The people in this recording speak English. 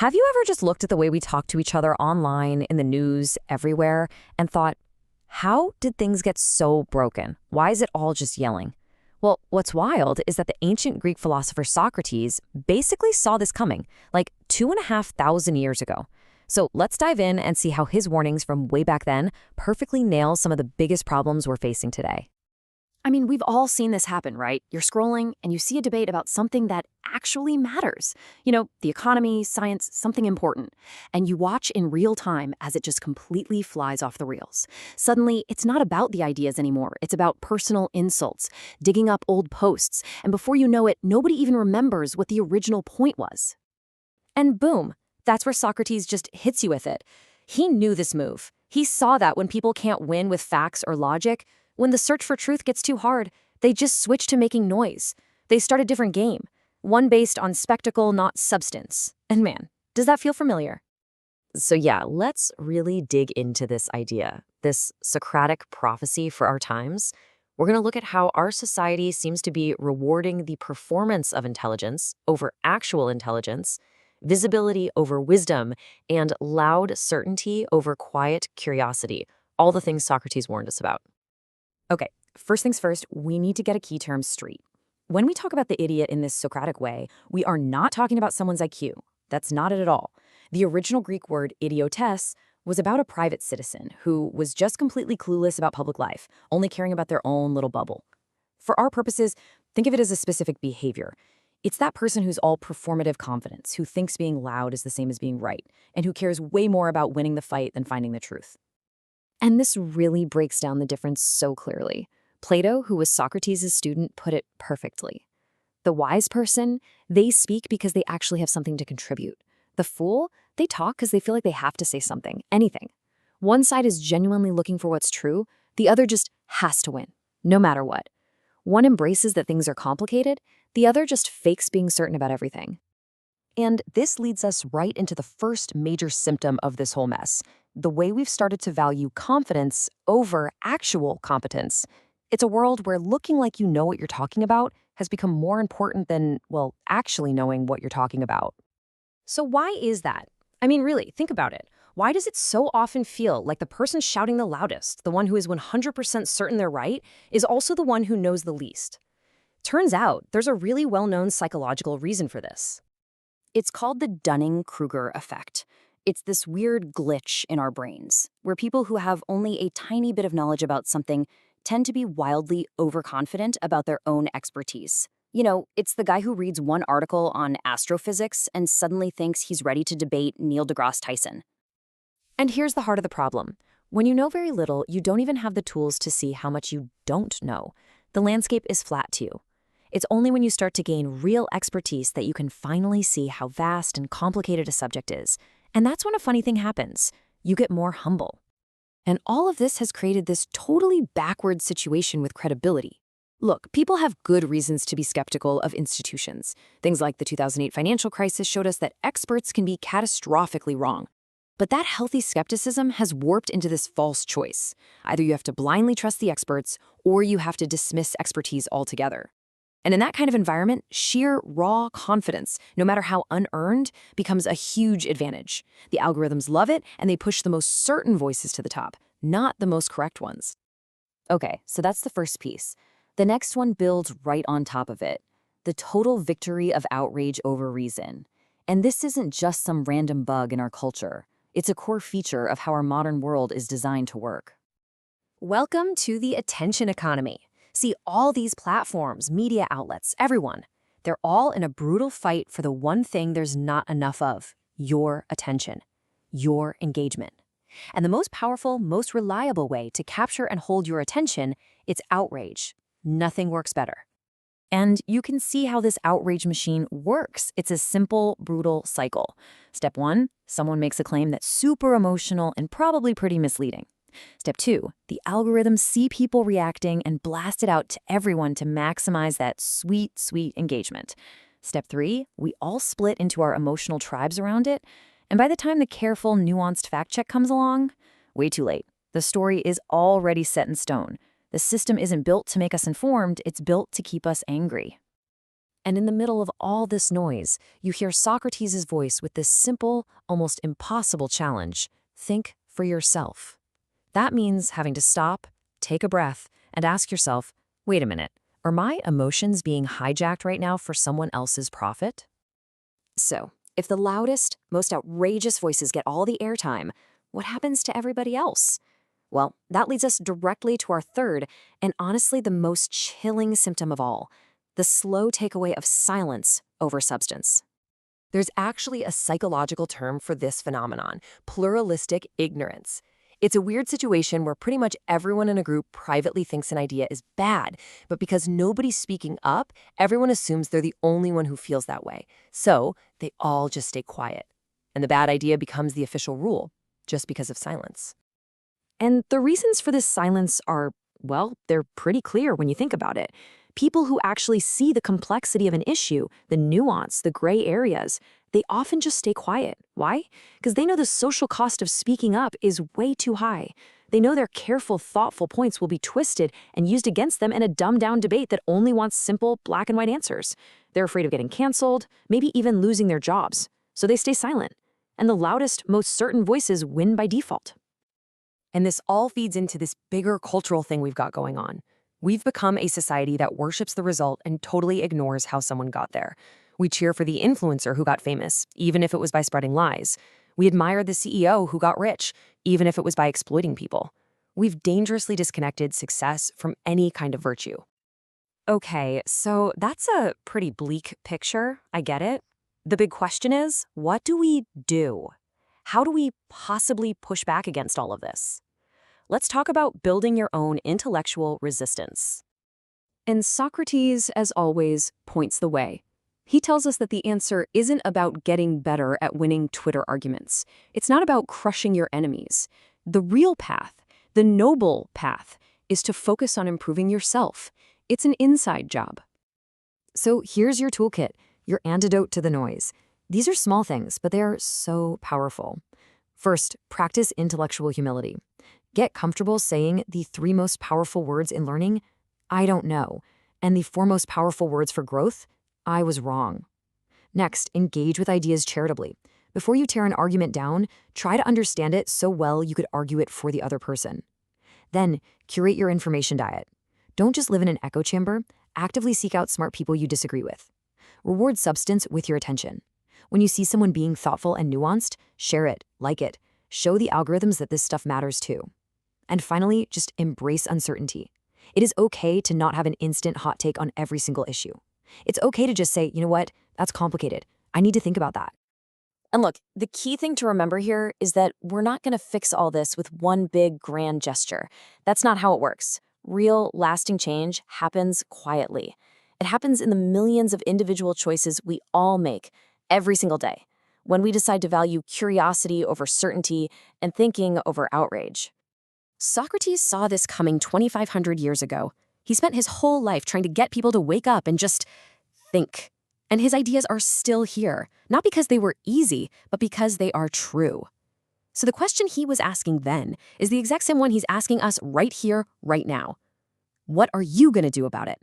Have you ever just looked at the way we talk to each other online, in the news, everywhere, and thought, how did things get so broken? Why is it all just yelling? Well, what's wild is that the ancient Greek philosopher Socrates basically saw this coming, like 2,500 years ago. So let's dive in and see how his warnings from way back then perfectly nail some of the biggest problems we're facing today. I mean, we've all seen this happen, right? You're scrolling and you see a debate about something that actually matters. The economy, science, something important. And you watch in real time as it just completely flies off the rails. Suddenly, it's not about the ideas anymore. It's about personal insults, digging up old posts. And before you know it, nobody even remembers what the original point was. And boom, that's where Socrates just hits you with it. He knew this move. He saw that when people can't win with facts or logic, when the search for truth gets too hard, they just switch to making noise. They start a different game, one based on spectacle, not substance. And man, does that feel familiar? So yeah, let's really dig into this idea, this Socratic prophecy for our times. We're going to look at how our society seems to be rewarding the performance of intelligence over actual intelligence, visibility over wisdom, and loud certainty over quiet curiosity, all the things Socrates warned us about. Okay, first things first, we need to get a key term straight. When we talk about the idiot in this Socratic way, we are not talking about someone's IQ. That's not it at all. The original Greek word idiotes was about a private citizen who was just completely clueless about public life, only caring about their own little bubble. For our purposes, think of it as a specific behavior. It's that person who's all performative confidence, who thinks being loud is the same as being right, and who cares way more about winning the fight than finding the truth. And this really breaks down the difference so clearly. Plato, who was Socrates' student, put it perfectly. The wise person, they speak because they actually have something to contribute. The fool, they talk because they feel like they have to say something, anything. One side is genuinely looking for what's true, the other just has to win, no matter what. One embraces that things are complicated, the other just fakes being certain about everything. And this leads us right into the first major symptom of this whole mess, the way we've started to value confidence over actual competence. It's a world where looking like you know what you're talking about has become more important than, well, actually knowing what you're talking about. So why is that? I mean, really, think about it. Why does it so often feel like the person shouting the loudest, the one who is 100% certain they're right, is also the one who knows the least? Turns out, there's a really well-known psychological reason for this. It's called the Dunning-Kruger effect. It's this weird glitch in our brains, where people who have only a tiny bit of knowledge about something tend to be wildly overconfident about their own expertise. It's the guy who reads one article on astrophysics and suddenly thinks he's ready to debate Neil deGrasse Tyson. And here's the heart of the problem. When you know very little, you don't even have the tools to see how much you don't know. The landscape is flat to you. It's only when you start to gain real expertise that you can finally see how vast and complicated a subject is. And that's when a funny thing happens. You get more humble. And all of this has created this totally backward situation with credibility. Look, people have good reasons to be skeptical of institutions. Things like the 2008 financial crisis showed us that experts can be catastrophically wrong. But that healthy skepticism has warped into this false choice. Either you have to blindly trust the experts, or you have to dismiss expertise altogether. And in that kind of environment, sheer, raw confidence, no matter how unearned, becomes a huge advantage. The algorithms love it, and they push the most certain voices to the top, not the most correct ones. Okay, so that's the first piece. The next one builds right on top of it. The total victory of outrage over reason. And this isn't just some random bug in our culture. It's a core feature of how our modern world is designed to work. Welcome to the attention economy. See, all these platforms, media outlets, everyone, they're all in a brutal fight for the one thing there's not enough of: your attention, your engagement. And the most powerful, most reliable way to capture and hold your attention, it's outrage. Nothing works better. And you can see how this outrage machine works. It's a simple, brutal cycle. Step 1, someone makes a claim that's super emotional and probably pretty misleading. Step 2, the algorithms see people reacting and blast it out to everyone to maximize that sweet, sweet engagement. Step 3, we all split into our emotional tribes around it, and by the time the careful, nuanced fact check comes along, way too late. The story is already set in stone. The system isn't built to make us informed, it's built to keep us angry. And in the middle of all this noise, you hear Socrates' voice with this simple, almost impossible challenge: think for yourself. That means having to stop, take a breath, and ask yourself, wait a minute, are my emotions being hijacked right now for someone else's profit? So, if the loudest, most outrageous voices get all the airtime, what happens to everybody else? Well, that leads us directly to our third, and honestly the most chilling symptom of all: the slow takeaway of silence over substance. There's actually a psychological term for this phenomenon: pluralistic ignorance. It's a weird situation where pretty much everyone in a group privately thinks an idea is bad, but because nobody's speaking up, everyone assumes they're the only one who feels that way. So they all just stay quiet. And the bad idea becomes the official rule, just because of silence. And the reasons for this silence are, well, they're pretty clear when you think about it. People who actually see the complexity of an issue, the nuance, the gray areas, they often just stay quiet. Why? Because they know the social cost of speaking up is way too high. They know their careful, thoughtful points will be twisted and used against them in a dumbed-down debate that only wants simple, black and white answers. They're afraid of getting canceled, maybe even losing their jobs. So they stay silent. And the loudest, most certain voices win by default. And this all feeds into this bigger cultural thing we've got going on. We've become a society that worships the result and totally ignores how someone got there. We cheer for the influencer who got famous, even if it was by spreading lies. We admire the CEO who got rich, even if it was by exploiting people. We've dangerously disconnected success from any kind of virtue. Okay, so that's a pretty bleak picture. I get it. The big question is, what do we do? How do we possibly push back against all of this? Let's talk about building your own intellectual resistance. And Socrates, as always, points the way. He tells us that the answer isn't about getting better at winning Twitter arguments. It's not about crushing your enemies. The real path, the noble path, is to focus on improving yourself. It's an inside job. So here's your toolkit, your antidote to the noise. These are small things, but they are so powerful. First, practice intellectual humility. Get comfortable saying the 3 most powerful words in learning: I don't know, and the 4 most powerful words for growth: I was wrong. Next, engage with ideas charitably. Before you tear an argument down, try to understand it so well you could argue it for the other person. Then, curate your information diet. Don't just live in an echo chamber. Actively seek out smart people you disagree with. Reward substance with your attention. When you see someone being thoughtful and nuanced, share it, like it. Show the algorithms that this stuff matters too. And finally, just embrace uncertainty. It is okay to not have an instant hot take on every single issue. It's okay to just say, you know what, that's complicated. I need to think about that. And look, the key thing to remember here is that we're not going to fix all this with one big grand gesture. That's not how it works. Real, lasting change happens quietly. It happens in the millions of individual choices we all make every single day, when we decide to value curiosity over certainty and thinking over outrage. Socrates saw this coming 2,500 years ago. He spent his whole life trying to get people to wake up and just think. And his ideas are still here, not because they were easy, but because they are true. So the question he was asking then is the exact same one he's asking us right here, right now. What are you going to do about it?